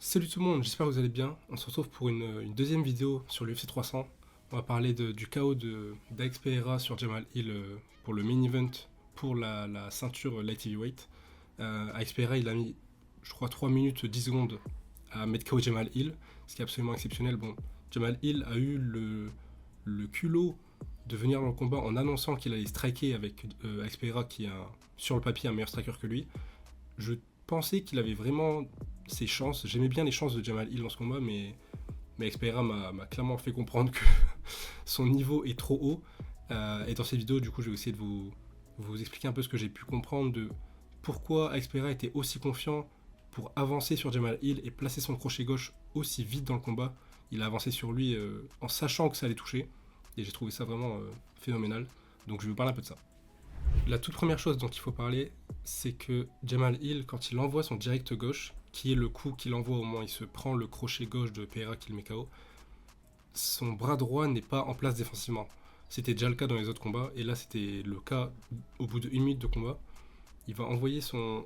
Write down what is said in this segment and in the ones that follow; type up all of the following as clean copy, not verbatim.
Salut tout le monde, j'espère que vous allez bien. On se retrouve pour une deuxième vidéo sur l'UFC 300. On va parler du KO d'Alex Pereira sur Jamal Hill pour le main event pour la ceinture light heavyweight. Alex Pereira, il a mis, je crois, 3 minutes 10 secondes à mettre KO Jamal Hill, ce qui est absolument exceptionnel. Bon, Jamal Hill a eu le culot de venir dans le combat en annonçant qu'il allait striker avec Alex Pereira, qui est sur le papier un meilleur striker que lui. Je pensais qu'il avait vraiment ses chances. J'aimais bien les chances de Jamal Hill dans ce combat, mais Xperia m'a clairement fait comprendre que son niveau est trop haut. Et dans cette vidéo, du coup, je vais essayer de vous expliquer un peu ce que j'ai pu comprendre de pourquoi Xperia était aussi confiant pour avancer sur Jamal Hill et placer son crochet gauche aussi vite dans le combat. Il a avancé sur lui en sachant que ça allait toucher. Et j'ai trouvé ça vraiment phénoménal. Donc je vais vous parler un peu de ça. La toute première chose dont il faut parler, c'est que Jamal Hill, quand il envoie son direct gauche, qui est le coup qu'il envoie au moment où il se prend le crochet gauche de Pereira qui le met KO, son bras droit n'est pas en place défensivement. C'était déjà le cas dans les autres combats, et là c'était le cas au bout d'1 minute de combat. Il va envoyer son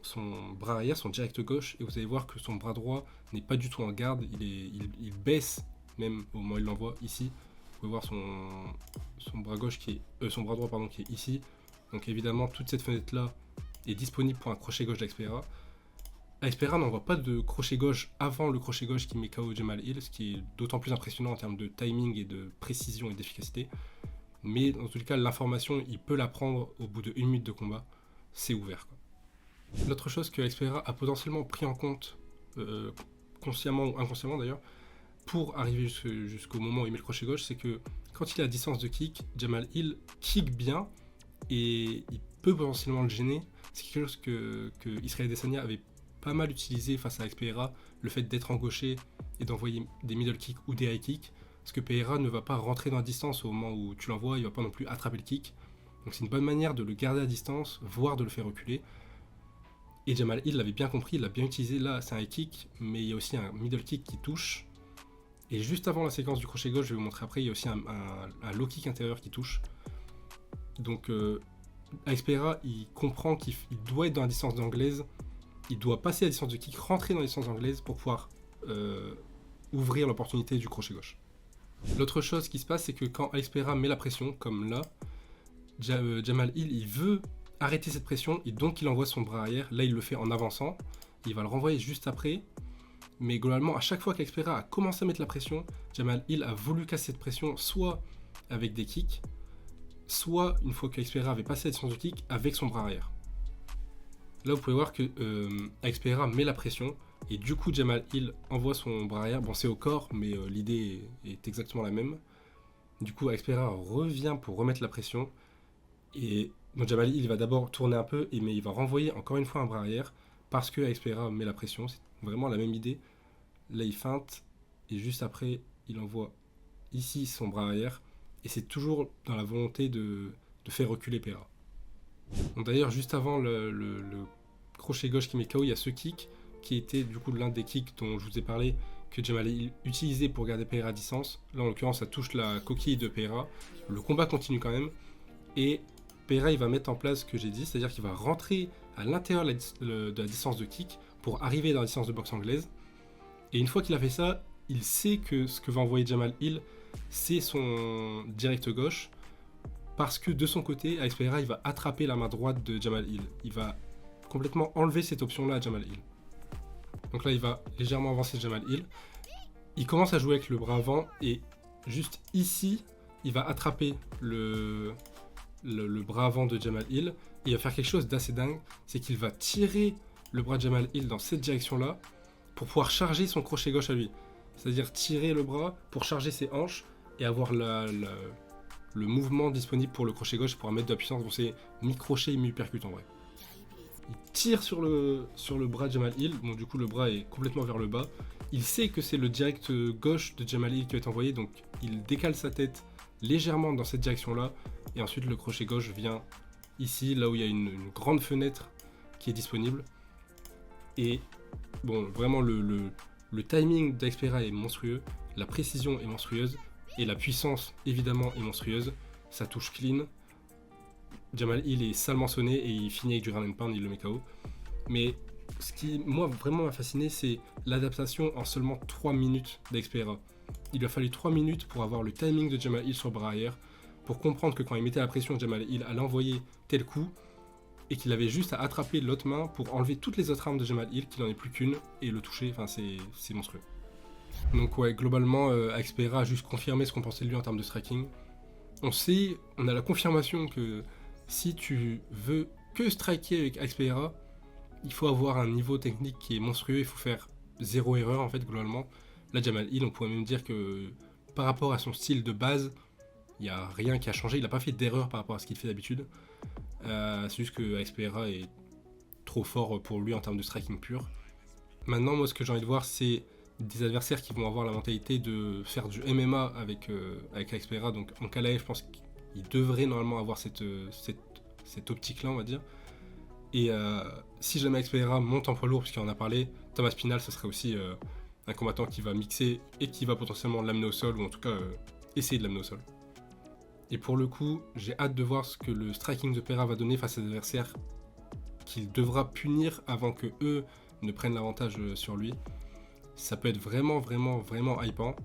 bras arrière, son direct gauche, et vous allez voir que son bras droit n'est pas du tout en garde, il baisse même au moment où il l'envoie ici. Vous pouvez voir son bras gauche son bras droit qui est ici. Donc évidemment, toute cette fenêtre-là est disponible pour un crochet gauche d'Xperia. Xperia n'envoie pas de crochet gauche avant le crochet gauche qui met KO Jamal Hill, ce qui est d'autant plus impressionnant en termes de timing et de précision et d'efficacité. Mais dans tous les cas, l'information, il peut la prendre au bout de 1 minute de combat. C'est ouvert, quoi. L'autre chose que Xperia a potentiellement pris en compte, consciemment ou inconsciemment d'ailleurs, pour arriver jusqu'au moment où il met le crochet gauche, c'est que quand il est à distance de kick, Jamal Hill kick bien, et il peut potentiellement le gêner. C'est quelque chose que Israël Adesanya avait pas mal utilisé face à Alex Pereira, le fait d'être engauché et d'envoyer des middle kicks ou des high kicks, parce que Pereira ne va pas rentrer dans la distance au moment où tu l'envoies, il va pas non plus attraper le kick. Donc c'est une bonne manière de le garder à distance, voire de le faire reculer. Et Jamal Hill l'avait bien compris, il l'a bien utilisé. Là, c'est un high kick, mais il y a aussi un middle kick qui touche. Et juste avant la séquence du crochet gauche, je vais vous montrer après, il y a aussi un low kick intérieur qui touche. Donc Alex Pereira, il comprend qu'il doit être dans la distance d'anglaise, il doit passer à la distance de kick, rentrer dans la distance d'anglaise pour pouvoir ouvrir l'opportunité du crochet gauche. L'autre chose qui se passe, c'est que quand Alex Pereira met la pression, comme là, Jamal Hill, il veut arrêter cette pression et donc il envoie son bras arrière. Là, il le fait en avançant, il va le renvoyer juste après. Mais globalement, à chaque fois qu'Alex Pereira a commencé à mettre la pression, Jamal Hill a voulu casser cette pression, soit avec des kicks, soit une fois que Xperia avait passé la distance de kick avec son bras arrière. Là vous pouvez voir que Xperia met la pression et du coup Jamal Hill envoie son bras arrière. Bon, c'est au corps, mais l'idée est exactement la même. Du coup Xperia revient pour remettre la pression et bon, Jamal Hill va d'abord tourner un peu mais il va renvoyer encore une fois un bras arrière parce que Xperia met la pression. C'est vraiment la même idée. Là il feinte et juste après il envoie ici son bras arrière. Et c'est toujours dans la volonté de faire reculer Pereira. D'ailleurs, juste avant le crochet gauche qui met KO, il y a ce kick qui était du coup l'un des kicks dont je vous ai parlé, que Jamal Hill utilisait pour garder Pereira à distance. Là, en l'occurrence, ça touche la coquille de Pereira. Le combat continue quand même. Et Pereira, il va mettre en place ce que j'ai dit, c'est-à-dire qu'il va rentrer à l'intérieur de la distance de kick pour arriver dans la distance de boxe anglaise. Et une fois qu'il a fait ça, il sait que ce que va envoyer Jamal Hill, c'est son direct gauche, parce que de son côté, Alex Pereira, il va attraper la main droite de Jamal Hill. Il va complètement enlever cette option-là à Jamal Hill. Donc là, il va légèrement avancer Jamal Hill. Il commence à jouer avec le bras avant, et juste ici, il va attraper le bras avant de Jamal Hill, et il va faire quelque chose d'assez dingue, c'est qu'il va tirer le bras de Jamal Hill dans cette direction-là, pour pouvoir charger son crochet gauche à lui. C'est-à-dire tirer le bras pour charger ses hanches et avoir le mouvement disponible pour le crochet gauche pour mettre de la puissance. Bon, c'est mi-crochet et mi-percute en vrai. Il tire sur le bras de Jamal Hill. Bon, du coup, le bras est complètement vers le bas. Il sait que c'est le direct gauche de Jamal Hill qui va être envoyé, donc il décale sa tête légèrement dans cette direction-là. Et ensuite, le crochet gauche vient ici, là où il y a une grande fenêtre qui est disponible. Et bon, vraiment, le timing d'Xperia est monstrueux, la précision est monstrueuse, et la puissance, évidemment, est monstrueuse. Ça touche clean. Jamal Hill est salement sonné, et il finit avec du run and pound, il le met KO. Mais ce qui, moi, vraiment m'a fasciné, c'est l'adaptation en seulement 3 minutes d'Experia. Il lui a fallu 3 minutes pour avoir le timing de Jamal Hill sur bras arrière, pour comprendre que quand il mettait la pression, Jamal Hill allait envoyer tel coup, et qu'il avait juste à attraper l'autre main pour enlever toutes les autres armes de Jamal Hill, qu'il n'en ait plus qu'une, et le toucher, enfin c'est monstrueux. Donc ouais, globalement, Experia a juste confirmé ce qu'on pensait de lui en termes de striking. On a la confirmation que si tu veux que striker avec Experia, il faut avoir un niveau technique qui est monstrueux, il faut faire zéro erreur en fait globalement. Là Jamal Hill, on pourrait même dire que par rapport à son style de base, il n'y a rien qui a changé, il n'a pas fait d'erreur par rapport à ce qu'il fait d'habitude. C'est juste que Xperia est trop fort pour lui en termes de striking pur. Maintenant, moi ce que j'ai envie de voir, c'est des adversaires qui vont avoir la mentalité de faire du MMA avec Xperia. Donc en Kalaev, je pense qu'il devrait normalement avoir cette optique-là, on va dire. Et si jamais Xperia monte en poids lourd, puisqu'il en a parlé, Thomas Pinal, ce serait aussi un combattant qui va mixer et qui va potentiellement l'amener au sol, ou en tout cas essayer de l'amener au sol. Et pour le coup, j'ai hâte de voir ce que le striking de Pereira va donner face à des adversaires qu'il devra punir avant que eux ne prennent l'avantage sur lui. Ça peut être vraiment, vraiment, vraiment hypant.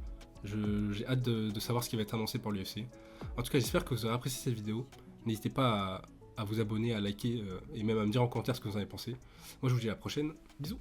J'ai hâte de savoir ce qui va être annoncé par l'UFC. En tout cas, j'espère que vous aurez apprécié cette vidéo. N'hésitez pas à vous abonner, à liker et même à me dire en commentaire ce que vous en avez pensé. Moi, je vous dis à la prochaine. Bisous!